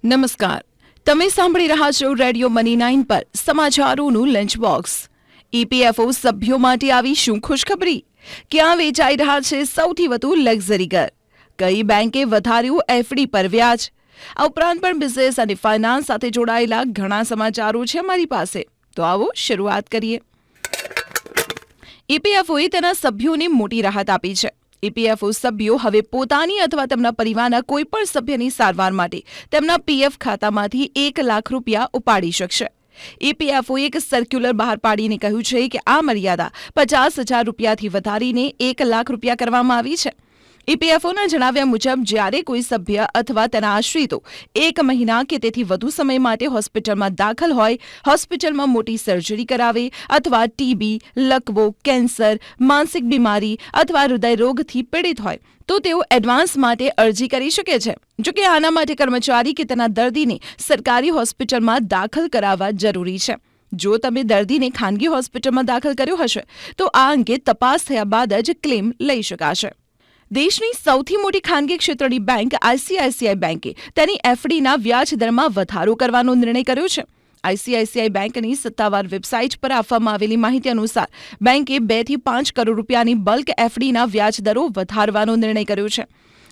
નમસ્કાર, તમે સાંભળી રહ્યા છો રેડિયો મની 9 પર સમાચારોનું લંચ બોક્સ। ઈપીએફઓ સભ્યો માટે આવી શું ખુશખબરી? ક્યાં વેચાઈ રહ્યા છે સૌથી વધુ લક્ઝરી ઘર? કઈ બેંકે વધાર્યું એફડી પર વ્યાજ? આ ઉપરાંત પણ બિઝનેસ અને ફાઇનાન્સ સાથે જોડાયેલા ઘણા સમાચારો છે અમારી પાસે, તો આવો શરૂઆત કરીએ। ઈપીએફઓએ તેના સભ્યોને મોટી રાહત આપી છે। ઈપીએફઓ સભ્યો હવે પોતાની અથવા તેમના પરિવારના કોઈપણ સભ્યની સારવાર માટે તેમના પીએફ ખાતામાંથી 1 લાખ રૂપિયા ઉપાડી શકશે। ઈપીએફઓએ એક સર્ક્યુલર બહાર પાડીને કહ્યું છે કે આ મર્યાદા 50,000 રૂપિયાથી વધારીને 1 લાખ રૂપિયા કરવામાં આવી છે। ઈપીએફઓના જણાવ્યા મુજબ જ્યારે કોઈ સભ્ય અથવા તેના આશ્રિતો 1 મહિના કે તેથી વધુ સમય માટે હોસ્પિટલમાં દાખલ હોય, હોસ્પિટલમાં મોટી સર્જરી કરાવે અથવા ટીબી, લકવો, કેન્સર, માનસિક બીમારી અથવા હૃદયરોગથી પીડિત હોય તો તેઓ એડવાન્સ માટે અરજી કરી શકે છે। જોકે આના માટે કર્મચારી કે તેના દર્દીને સરકારી હોસ્પિટલમાં દાખલ કરાવવા જરૂરી છે। જો તમે દર્દીને ખાનગી હોસ્પિટલમાં દાખલ કર્યો હશે તો આ અંગે તપાસ થયા બાદ જ ક્લેમ લઈ શકાશે। દેશની સૌથી મોટી ખાનગી ક્ષેત્રની બેંક આઈસીઆઈસીઆઈ બેંકે તેની એફડીના વ્યાજ દરમાં વધારો કરવાનો નિર્ણય કર્યો છે। આઈસીઆઈસીઆઈ બેંકની સત્તાવાર વેબસાઇટ પર આપવામાં આવેલી માહિતી અનુસાર બેંકે 2 થી 5 કરોડ રૂપિયાની બલ્ક એફડીના વ્યાજ દરો વધારવાનો નિર્ણય કર્યો છે।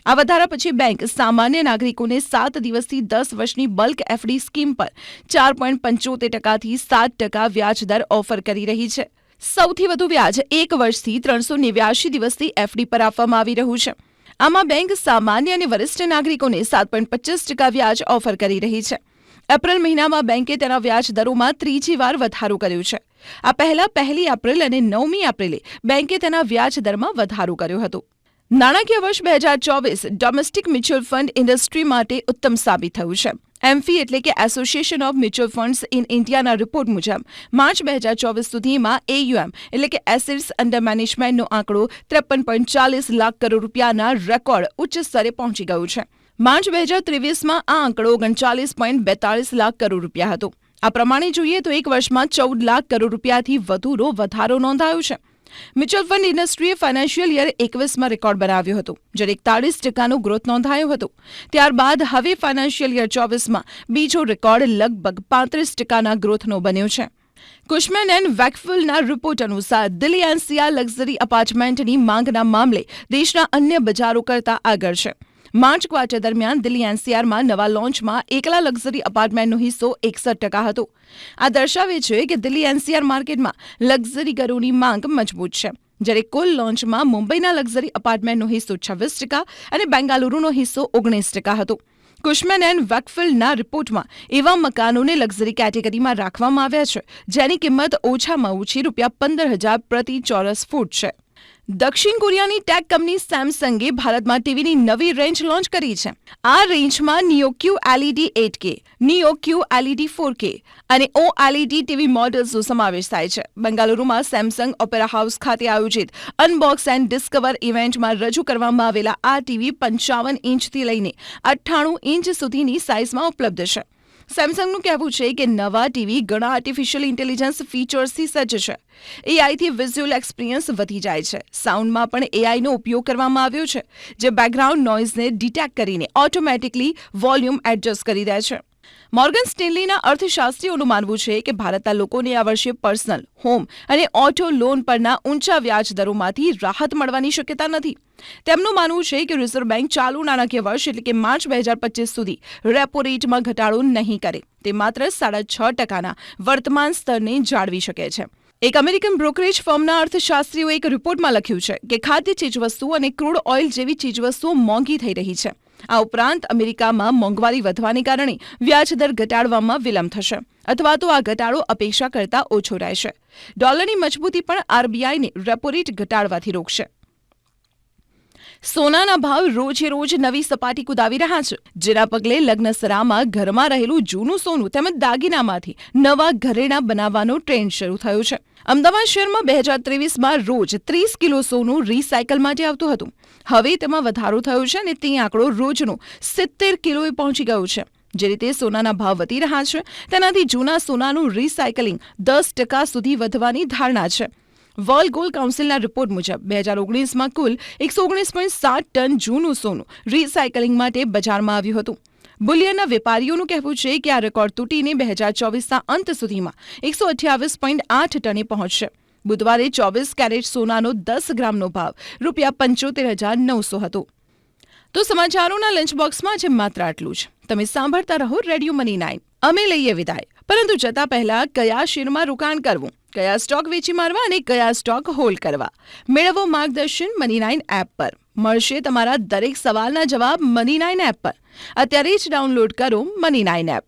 આ વધારા પછી બેંક સામાન્ય નાગરિકોને 7 દિવસથી 10 વર્ષની બલ્ક એફડી સ્કીમ પર 4.75% થી 7% વ્યાજ દર ઓફર કરી રહી છે। સૌથી વધુ વ્યાજ 1 વર્ષથી 389 દિવસથી એફડી પર આપવામાં આવી રહ્યું છે। આમાં બેંક સામાન્ય અને વરિષ્ઠ નાગરિકોને 7.25% વ્યાજ ઓફર કરી રહી છે। એપ્રિલ મહિનામાં બેંકે તેના વ્યાજ દરોમાં ત્રીજી વાર વધારો કર્યો છે। આ પહેલા 1 એપ્રિલ અને 9 એપ્રિલે બેંકે તેના વ્યાજ દરમાં વધારો કર્યો હતો। નાણાકીય વર્ષ 2024 ડોમેસ્ટિક મ્યુચ્યુઅલ ફંડ ઇન્ડસ્ટ્રી માટે ઉત્તમ સાબિત થયું છે। એમ્ફી એટલે કે association of mutual funds in ઇન્ડિયાના રિપોર્ટ મુજબ માર્ચ 2024 સુધીમાં એયુએમ એટલે કે એસેટ્સ અંડર મેનેજમેન્ટનો આંકડો 53.40 લાખ કરોડ રૂપિયાના રેકોર્ડ ઉચ્ચ સ્તરે પહોંચી ગયો છે। માર્ચ 2023માં આ આંકડો 39.42 લાખ કરોડ રૂપિયા હતો। આ પ્રમાણે જોઈએ તો એક વર્ષમાં 14 લાખ કરોડ રૂપિયાથી વધુનો વધારો નોંધાયો છે। મ્યુચ્યુઅલ ફંડ ઇન્ડસ્ટ્રીએ ફાઇનાન્શિયલ યર 21માં રેકોર્ડ બનાવ્યો હતો, જ્યારે 41%નો ગ્રોથ નોંધાયો હતો। ત્યારબાદ હવે ફાઇનાન્શિયલ યર 24માં બીજો રેકોર્ડ લગભગ 35%ના ગ્રોથનો બન્યો છે। કુશમેન એન્ડ વેકફિલ્ડના રિપોર્ટ અનુસાર દિલ્હી એનસીઆર લક્ઝરી અપાર્ટમેન્ટની માંગના મામલે દેશના અન્ય બજારો કરતાં આગળ છે। માર્ચ ક્વાર્ટર દરમિયાન દિલ્હી એનસીઆરમાં નવા લોન્ચમાં એકલા લક્ઝરી અપાર્ટમેન્ટનો હિસ્સો 61% હતો। આ દર્શાવે છે કે દિલ્હી એનસીઆર માર્કેટમાં લક્ઝરી ઘરોની માંગ મજબૂત છે, જ્યારે કુલ લોન્ચમાં મુંબઈના લક્ઝરી અપાર્ટમેન્ટનો હિસ્સો 26% અને બેંગાલુરુનો હિસ્સો 19% હતો। કુશમેન એન્ડ વેકફિલ્ડના રિપોર્ટમાં એવા મકાનોને લક્ઝરી કેટેગરીમાં રાખવામાં આવ્યા છે જેની કિંમત ઓછામાં ઓછી ₹15,000 પ્રતિ ચોરસ ફૂટ છે। દક્ષિણ કોરિયાની ટેક કંપની સેમસંગે ભારતમાં ટીવીની નવી રેન્જ લોન્ચ કરી છે। આ રેન્જમાં નિયો ક્યુ એલઈડી 8K, નિયો ક્યુ એલઈડી 4K અને ઓએલઈડી ટીવી મોડલ્સનો સમાવેશ થાય છે। બેંગાલુરુમાં સેમસંગ ઓપેરા હાઉસ ખાતે આયોજિત અનબોક્સ એન્ડ ડિસ્કવર ઇવેન્ટમાં રજૂ કરવામાં આવેલા આ ટીવી 55 ઇંચથી લઈને 98 ઇંચ સુધીની સાઇઝમાં ઉપલબ્ધ છે। સેમસંગનું કહેવું છે કે નવા ટીવી ઘણા આર્ટિફિશિયલ ઇન્ટેલિજન્સ ફીચર્સથી સજ્જ છે। એઆઈથી વિઝ્યુઅલ એક્સપિરિયન્સ વધી જાય છે। સાઉન્ડમાં પણ એઆઈનો ઉપયોગ કરવામાં આવ્યો છે, જે બેકગ્રાઉન્ડ નોઇઝને ડિટેક્ટ કરીને ઓટોમેટિકલી વોલ્યુમ એડજસ્ટ કરી દે છે। મોર્ગન સ્ટેનલીના અર્થશાસ્ત્રીઓનું માનવું છે કે ભારતના લોકોને આ વર્ષે પર્સનલ, હોમ અને ઓટો લોન પરના ઊંચા વ્યાજ દરોમાંથી રાહત મળવાની શક્યતા નથી। તેમનું માનવું છે કે રિઝર્વ બેંક ચાલુ નાણાકીય વર્ષ એટલે કે માર્ચ 2025 સુધી રેપો રેટમાં ઘટાડો નહીં કરે, તે માત્ર 6.5%ના વર્તમાન સ્તરને જાળવી શકે છે। એક અમેરિકન બ્રોકરેજ ફર્મના અર્થશાસ્ત્રીઓએ એક રિપોર્ટમાં લખ્યું છે કે ખાદ્ય ચીજવસ્તુઓ અને ક્રૂડ ઓઇલ જેવી ચીજવસ્તુઓ મોંઘી થઈ રહી છે। આ ઉપરાંત અમેરિકામાં મોંઘવારી વધવાને કારણે વ્યાજદર ઘટાડવામાં વિલંબ થશે અથવા તો આ ઘટાડો અપેક્ષા કરતાં ઓછો રહેશે। ડોલરની મજબૂતી પણ આરબીઆઈને રેપો રેટ ઘટાડવાથી રોકશે। સોનાના ભાવ રોજે રોજ નવી સપાટી કુદાવી રહ્યા છે, જેના પગલે લગ્નસરામાં ઘરમાં રહેલું જૂનું સોનું તેમજ દાગીનામાંથી નવા ઘરેણાં બનાવવાનો ટ્રેન્ડ શરૂ થયો છે। અમદાવાદ શહેરમાં 2023માં રોજ 30 કિલો સોનું રીસાયકલ માટે આવતું હતું। હવે તેમાં વધારો થયો છે અને તે આંકડો રોજનો 70 કિલોએ પહોંચી ગયો છે। જે રીતે સોનાના ભાવ વધી રહ્યા છે તેનાથી જૂના સોનાનું રીસાયકલિંગ 10% સુધી વધવાની ધારણા છે। વર્લ્ડ ગોલ્ડ કાઉન્સિલના રિપોર્ટ મુજબ 2019માં કુલ 119.7 ટન જૂનું સોનું રીસાયકલિંગ માટે બજારમાં આવ્યું હતું। બુલિયનના વેપારીઓનું કહેવું છે કે આ રેકોર્ડ તૂટીને 2024ના અંત સુધીમાં 128.8 ટને પહોંચશે. બુધવારે 24 કેરેટ સોનાનો 10 ગ્રામનો ભાવ ₹75,900 હતો. તો સમાચારોના લંચ બોક્સમાં આજે માત્ર આટલું જ. તમે સાંભળતા રહો રેડિયો મની 9. અમે લઈએ વિદાય, પરંતુ જતા પહેલા કયા શેરમાં રોકાણ કરવું, કયા સ્ટોક વેચી મારવા અને કયા સ્ટોક હોલ્ડ કરવા, મેળવો માર્ગદર્શન મની 9 એપ પર. મળશે તમારા દરેક સવાલના જવાબ મની 9 એપ પર. અત્યારે જ ડાઉનલોડ કરો મની 9 એપ.